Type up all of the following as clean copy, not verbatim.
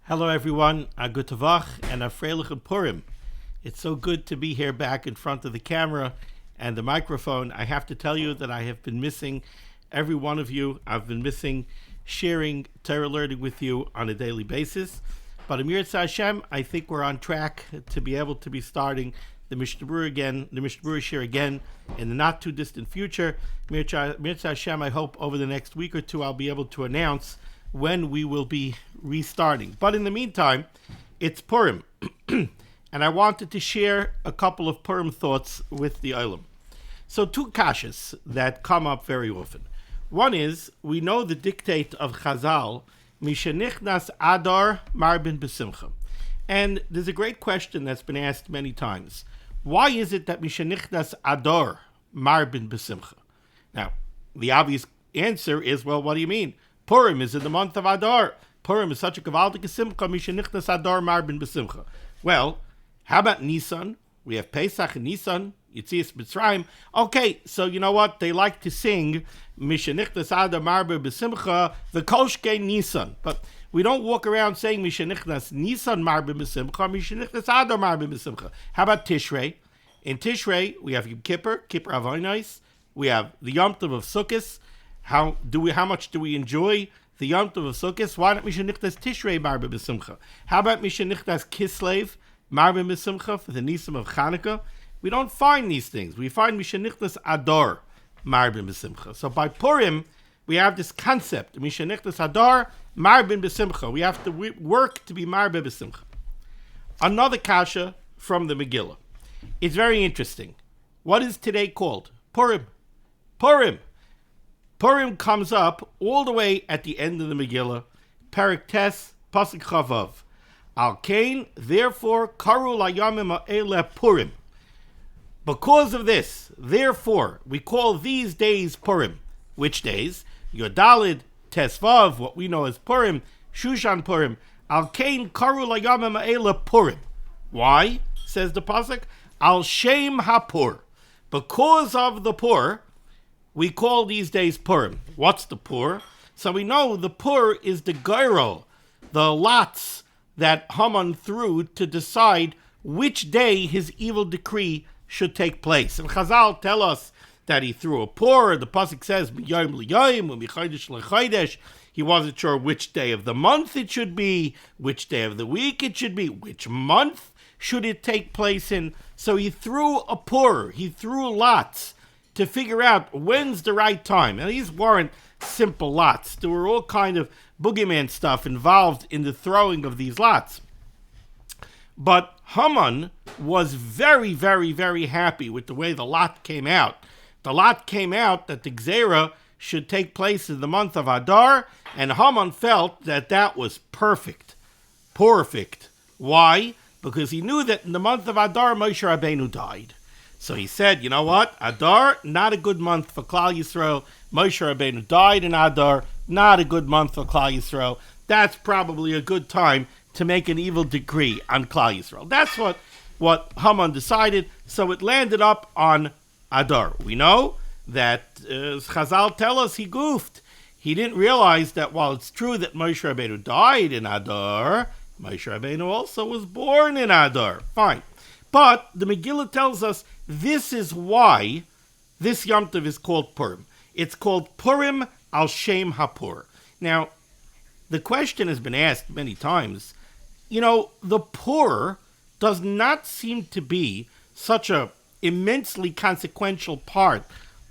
Hello, everyone. A good tavach and a freilichen Purim. It's so good to be here back in front of the camera and the microphone. I have to tell you that I have been missing every one of you. I've been missing sharing Torah learning with you on a daily basis. But Amir Hashem, I think we're on track to be able to be starting the Mishnah Berurah share again in the not too distant future. Amir Hashem, I hope over the next week or two I'll be able to announce when we will be restarting. But in the meantime, it's Purim. And I wanted to share a couple of Purim thoughts with the Olam. So two kashas that come up very often. One is, we know the dictate of Chazal, Mishenichnas Adar Marbin B'Simcha. And there's a great question that's been asked many times. Why is it that Mishenichnas Adar Marbin B'Simcha? Now, the obvious answer is, well, what do you mean? Purim is in the month of Adar. Purim is such a gavaldik simcha, mishenichnas Adar marbin b'simcha. Well, how about Nisan? We have Pesach and Nisan, Yitzias Mitzrayim. Okay, so you know what? They like to sing mishenichnas Adar marbin b'simcha, the Kolshke Nisan. But we don't walk around saying mishenichnas Nisan marbin b'simcha, mishenichnas Adar marbin b'simcha. How about Tishrei? In Tishrei, we have Yom Kippur, Kippur Avonos. We have the Yom Tov of Sukkot. How much do we enjoy the Yom Tov of Sukkot? Why not Mishenichtas Tishrei Marbe B'Simcha? How about Mishenichtas Kislev Marbe B'Simcha for the Nisim of Chanukah? We don't find these things. We find Mishenichtas Adar Marbe B'Simcha. So by Purim, we have this concept, Mishenichtas Adar Marbe B'Simcha. We have to work to be Marbe B'Simcha. Another kasha from the Megillah. It's very interesting. What is today called? Purim. Purim. Purim comes up all the way at the end of the Megillah, Perek Tes, Pasuk Chavav. Al Kain, therefore, Karu Layamim Ha'ele Purim. Because of this, therefore, we call these days Purim. Which days? Yodalid, Tesvav, what we know as Purim, Shushan Purim. Al Kain, Karu Layamim Ha'ele Purim. Why? Says the Pasuk, Al Shem HaPur. Because of the Pur, we call these days Purim. What's the Pur? So we know the Pur is the Geiro, the lots that Haman threw to decide which day his evil decree should take place. And Chazal tell us that he threw a Pur. The Pasuk says, B'yayim l'yayim, u'michaydesh l'chaydesh. He wasn't sure which day of the month it should be, which day of the week it should be, which month should it take place in. So he threw a Pur. He threw lots to figure out when's the right time. And these weren't simple lots. There were all kind of boogeyman stuff involved in the throwing of these lots. But Haman was very, very, very happy with the way the lot came out. The lot came out that the Gzera should take place in the month of Adar, and Haman felt that that was perfect. Perfect. Why? Because he knew that in the month of Adar, Moshe Rabbeinu died. So he said, you know what? Adar, not a good month for Klal Yisrael. Moshe Rabbeinu died in Adar, not a good month for Klal Yisrael. That's probably a good time to make an evil decree on Klal Yisrael. That's what Haman decided. So it landed up on Adar. We know that Chazal tell us he goofed. He didn't realize that while it's true that Moshe Rabbeinu died in Adar, Moshe Rabbeinu also was born in Adar. Fine. But the Megillah tells us this is why this Yom Tov is called Purim. It's called Purim al Shem HaPur. Now, the question has been asked many times. You know, the Pur does not seem to be such a immensely consequential part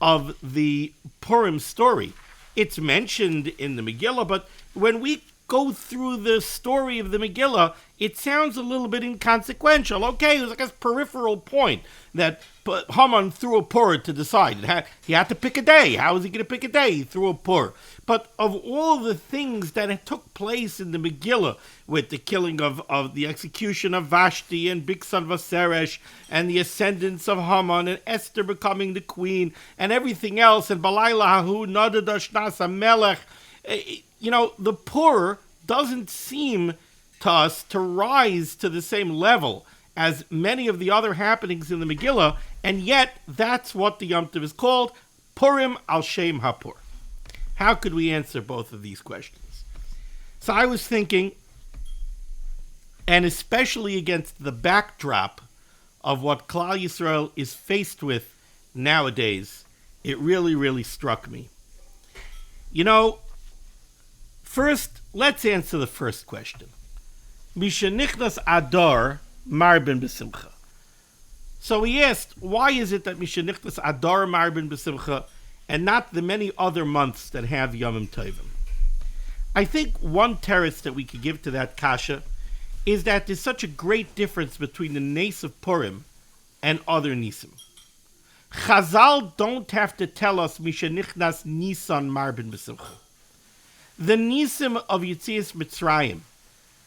of the Purim story. It's mentioned in the Megillah, but when we go through the story of the Megillah, it sounds a little bit inconsequential. Okay, it was like a peripheral point that Haman threw a Pur to decide. He had to pick a day. How was he going to pick a day? He threw a Pur. But of all the things that took place in the Megillah, with the killing of the execution of Vashti and Bigsan Vaseresh, and the ascendance of Haman, and Esther becoming the queen, and everything else, and Balayla Hahu Nadada Shnas Melech, you know, the Pur doesn't seem to us to rise to the same level as many of the other happenings in the Megillah, and yet that's what the Yom Tov is called, Purim al Shem HaPur. How could we answer both of these questions? So I was thinking, and especially against the backdrop of what Klal Yisrael is faced with nowadays, it really, really struck me. You know, first, let's answer the first question. Mishenichnas Adar Marbin B'Simcha. So he asked, why is it that Mishenichnas Adar Marbin B'Simcha and not the many other months that have Yomim Tovim? I think one teretz that we could give to that kasha is that there's such a great difference between the Nes of Purim and other Nisim. Chazal don't have to tell us Mishenichnas Nisan Marbin B'Simcha. The Nisim of Yetzias Mitzrayim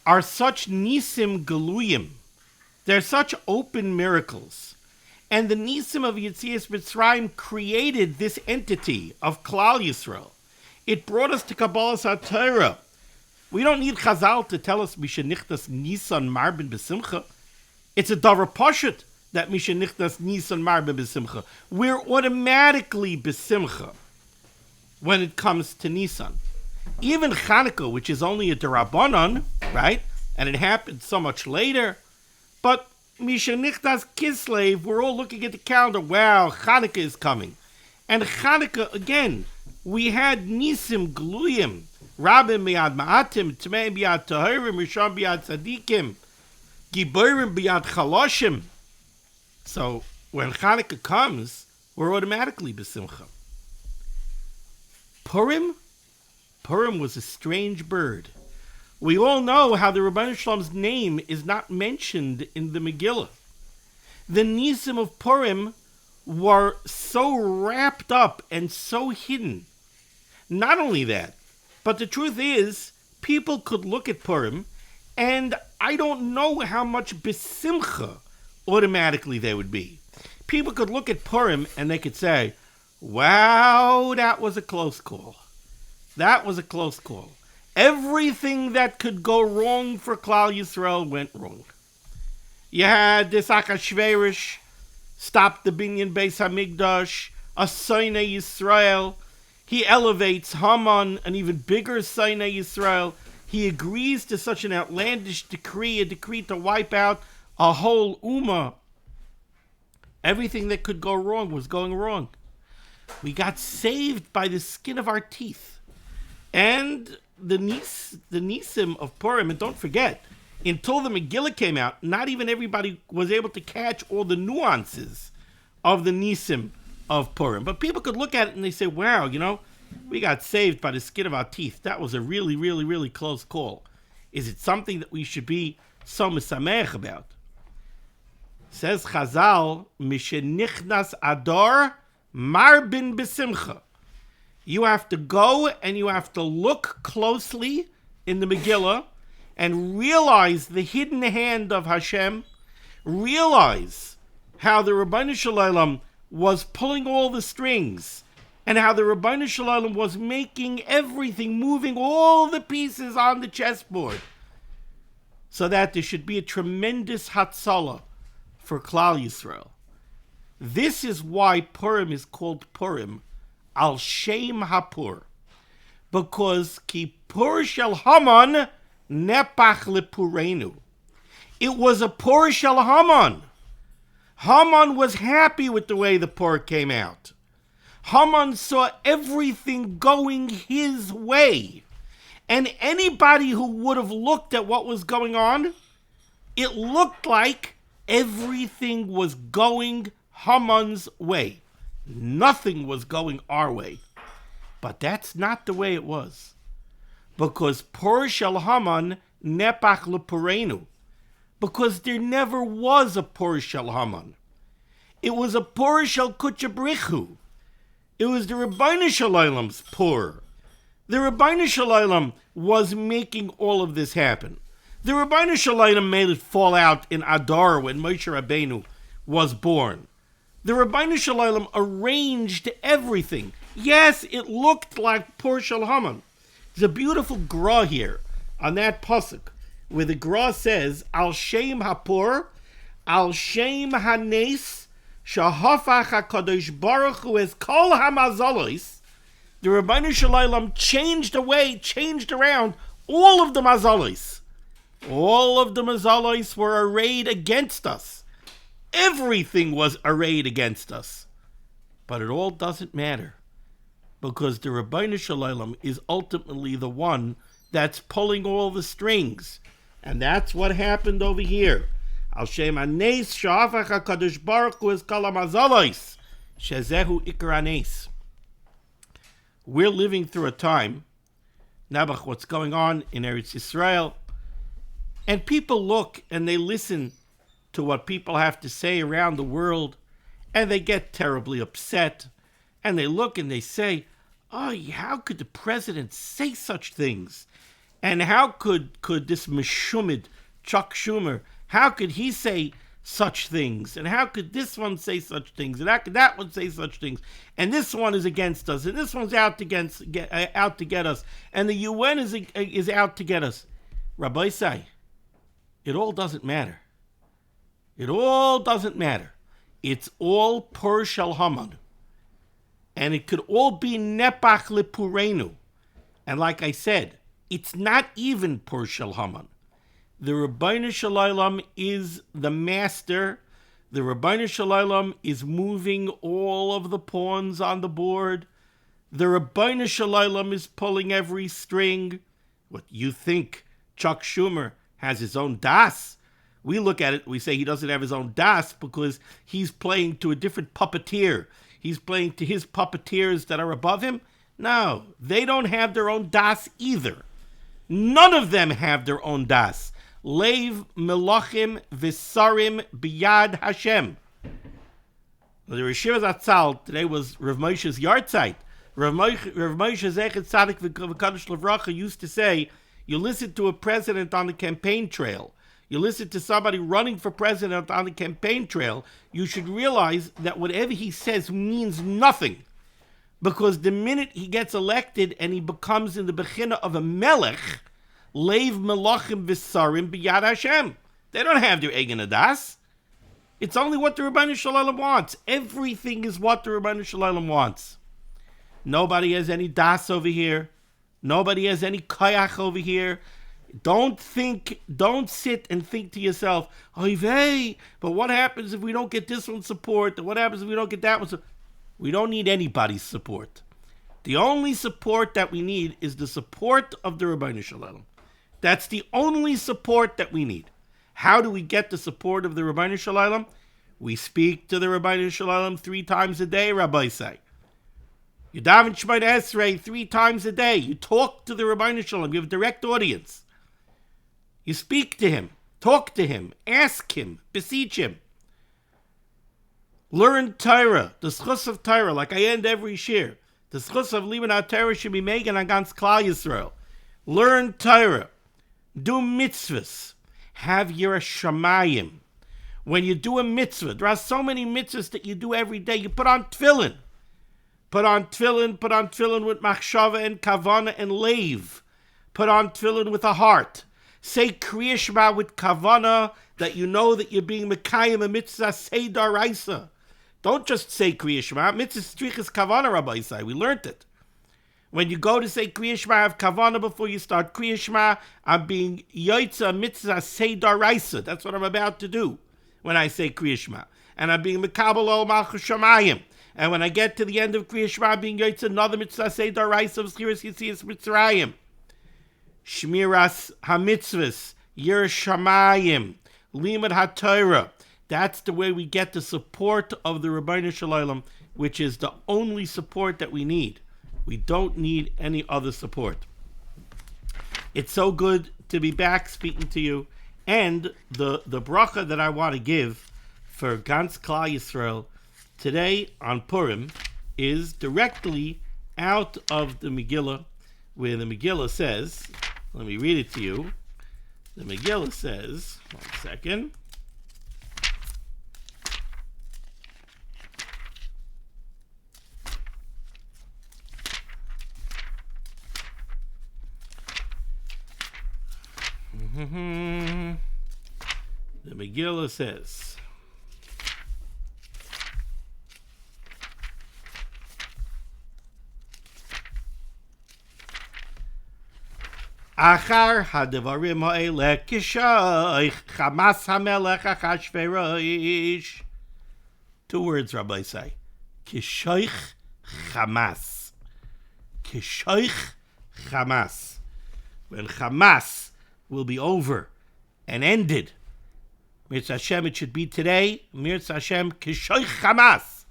are such Nisim Galuyim. They're such open miracles. And the Nisim of Yetzias Mitzrayim created this entity of Klal Yisrael. It brought us to Kabbalas HaTorah. We don't need Chazal to tell us Mishenichnas Nisan Marbin B'Simcha. It's a davar pashut that Mishenichnas Nisan Marbin B'Simcha. We're automatically B'Simcha when it comes to Nisan. Even Chanukah, which is only a derabanan, right? And it happened so much later. But Mishenichnas Kislev, we're all looking at the calendar. Wow, Chanukah is coming. And Chanukah, again, we had Nisim Gluyim, Rabim Biyad Ma'atim, Tmeim Biyad Tahirim, Rishon Biyad Tzadikim, Giborim Biyad Chaloshim. So when Chanukah comes, we're automatically B'Simcha. Purim was a strange bird. We all know how the Rebbeinu Shalom's name is not mentioned in the Megillah. The Nisim of Purim were so wrapped up and so hidden. Not only that, but the truth is, people could look at Purim, and I don't know how much B'Simcha automatically they would be. People could look at Purim and they could say, wow, that was a close call. That was a close call. Everything that could go wrong for Klal Yisrael went wrong. You had this Achashverosh stop the Binyan Beis Hamikdash, a Soinei Yisrael. He elevates Haman, an even bigger Soinei Yisrael. He agrees to such an outlandish decree, a decree to wipe out a whole Ummah. Everything that could go wrong was going wrong. We got saved by the skin of our teeth. And the Nisim of Purim, and don't forget, until the Megillah came out, not even everybody was able to catch all the nuances of the Nisim of Purim. But people could look at it and they say, wow, you know, we got saved by the skin of our teeth. That was a really, really, really close call. Is it something that we should be so mesamech about? Says Chazal, Mishenichnas Adar Marbin B'Simcha. You have to go and you have to look closely in the Megillah and realize the hidden hand of Hashem. Realize how the Rebbeinu Shalom was pulling all the strings and how the Rebbeinu Shalom was making everything, moving all the pieces on the chessboard so that there should be a tremendous hatzalah for Klal Yisrael. This is why Purim is called Purim, Al Shem Hapur, because Ki Pur Shel Haman Nepach Lepurenu. It was a Pur Shel Haman. Haman was happy with the way the Pur came out. Haman saw everything going his way. And anybody who would have looked at what was going on, it looked like everything was going Haman's way. Nothing was going our way. But that's not the way it was. Because Pur Shel Haman Nepach Lepurenu. Because there never was a Pur Shel Haman. It was a Pur Shel Kutchabrichu. It was the Rebbeinu Shalom's Pur. The Rebbeinu Shalom was making all of this happen. The Rebbeinu Shalom made it fall out in Adar when Moshe Rabbeinu was born. The Rebbeinu Shalom arranged everything. Yes, it looked like Pur Shel Haman. There's a beautiful gra here on that pasuk where the gra says, Al Shem Hapur, Al Shem Hanes, Shahafach HaKadosh Baruch Hu Es Kol HaMazalos. The Rebbeinu Shalom changed around all of the mazalos. All of the mazalos were arrayed against us. Everything was arrayed against us. But it all doesn't matter, because the Rabbeinu Shalom is ultimately the one that's pulling all the strings. And that's what happened over here. Al Shem Anes Sha'afach HaKadosh Baruch Hu Es Kol HaMazalos Shezehu Ikar Anes. We're living through a time, Nabach, what's going on in Eretz Yisrael, and people look and they listen to what people have to say around the world, and they get terribly upset, and they look and they say, oh, how could the president say such things? And how could this Meshumid, Chuck Schumer, how could he say such things? And how could this one say such things? And how could that one say such things? And this one is against us, and this one's out to get us, and the UN is out to get us. Rabbi say, it all doesn't matter. It all doesn't matter. It's all Pur Shel Haman. And it could all be Nepach Lepurenu. And like I said, it's not even Pur Shel Haman. The Rabbeinu Shalom is the master. The Rabbeinu Shalom is moving all of the pawns on the board. The Rabbeinu Shalom is pulling every string. What, you think Chuck Schumer has his own das? We look at it, we say he doesn't have his own das because he's playing to a different puppeteer. He's playing to his puppeteers that are above him. No, they don't have their own das either. None of them have their own das. Leiv melachim v'sarim biyad Hashem. The Yeshiva Zatzal, today was Rav Moshe's yahrzeit. Rav Moshe Zechet Tzadik v'Kadosh Levracha used to say, you listen to a president on the campaign trail, you listen to somebody running for president on the campaign trail, you should realize that whatever he says means nothing. Because the minute he gets elected and he becomes in the bechina of a melech, leiv melachim v'sarim b'yad Hashem. They don't have their egen adas. It's only what the Rabbeinu Shalom wants. Everything is what the Rabbeinu Shalom wants. Nobody has any das over here. Nobody has any koyach over here. Don't sit and think to yourself, oy vey, but what happens if we don't get this one's support? And what happens if we don't get that one's support? We don't need anybody's support. The only support that we need is the support of the Rabbeinu Shalom. That's the only support that we need. How do we get the support of the Rabbeinu Shalom? We speak to the Rabbeinu Shalom 3 times a day, Rabbi say. You daven Shemona Esrei 3 times a day. You talk to the Rabbeinu Shalom. You have a direct audience. You speak to him, talk to him, ask him, beseech him. Learn Torah, the schus of Torah, like I end every shir. The schus of Liman Torah should be made against Klal Yisrael. Learn Torah. Do mitzvahs. Have your shamayim. When you do a mitzvah, there are so many mitzvahs that you do every day. You put on tefillin. Put on tefillin with machshava and kavana and leiv. Put on tefillin with a heart. Say Kriya Shema with kavana, that you know that you're being mekayim a mitzvah say daraisa. Don't just say Kriya Shema. Mitzvah strichas kavana, Rabbi Isai. We learned it. When you go to say Kriya Shema, have kavana before you start Kriya Shema. I'm being yoitza mitzvah say daraisa. That's what I'm about to do when I say Kriya Shema. And I'm being mekabel ol malchus shamayim. And when I get to the end of Kriya Shema, I'm being yoitza another mitzvah say daraisa of Zchiras Yitzias Mitzrayim. Shmiras HaMitzvahs, Yer Shamayim, Limud HaTorah. That's the way we get the support of the Rabbeinu Shalom, which is the only support that we need. We don't need any other support. It's so good to be back speaking to you. And the bracha that I want to give for Gans Klal Yisrael today on Purim is directly out of the Megillah, where the Megillah says, let me read it to you. The Megillah says, one second. The Megillah says, Achar hadavarim ha'eleh kishoich Chamas hamelech Achashverosh. 2 words, Rabbi say. Kishoich Chamas. Kishoich Chamas. When Hamas will be over and ended, Mirz Hashem, it should be today. Mirz Hashem, Kishoich Hamas.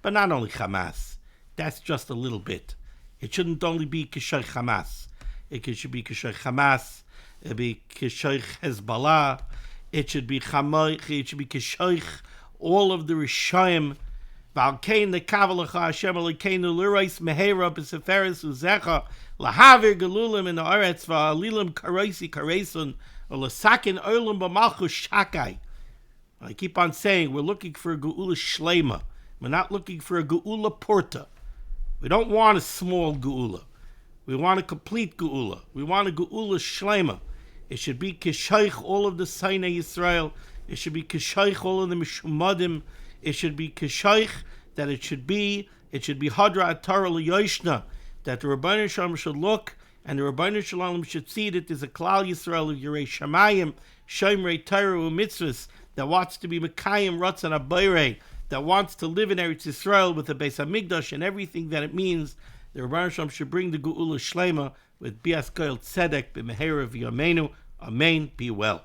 But not only Hamas. That's just a little bit. It shouldn't only be Kishoich Hamas. It should be Kishoich Hamas. It should be Kishoich Hezbollah. It should be Chamoich. It should be Kishoich. All of the Rishayim. Valkein the Kavalacha Hashem Elokeinu Lirais Mehera B'Seferes Uzecha Lahavir Gelulim in the Aretz Va'alilim Kareisi Karesun Olasakin Olam B'Malchus Shakai. I keep on saying we're looking for a Geula Shlema. We're not looking for a Geula Porta. We don't want a small Geula. We want a complete Geula. We want a Geula Shlema. It should be Kishaych all of the Sinai Yisrael. It should be Kishaych all of the Mishumadim. It should be Kishaych that it should be Hadra Atara L'Yoshna, that the Rabbeinu Shalom should look and the Rabbeinu Shalom should see that there's a Klal Yisrael of Yerei Shamayim, Shomrei Torah u'Mitzvos, that wants to be Mekayim Ratzon Abayre, that wants to live in Eretz Yisrael with the Beis Hamikdash and everything that it means. The Rabbeinu Shalom should bring the Geula Shlema with Bias Koil Tzedek B'Mehera V'Yameinu. Amen. Be well.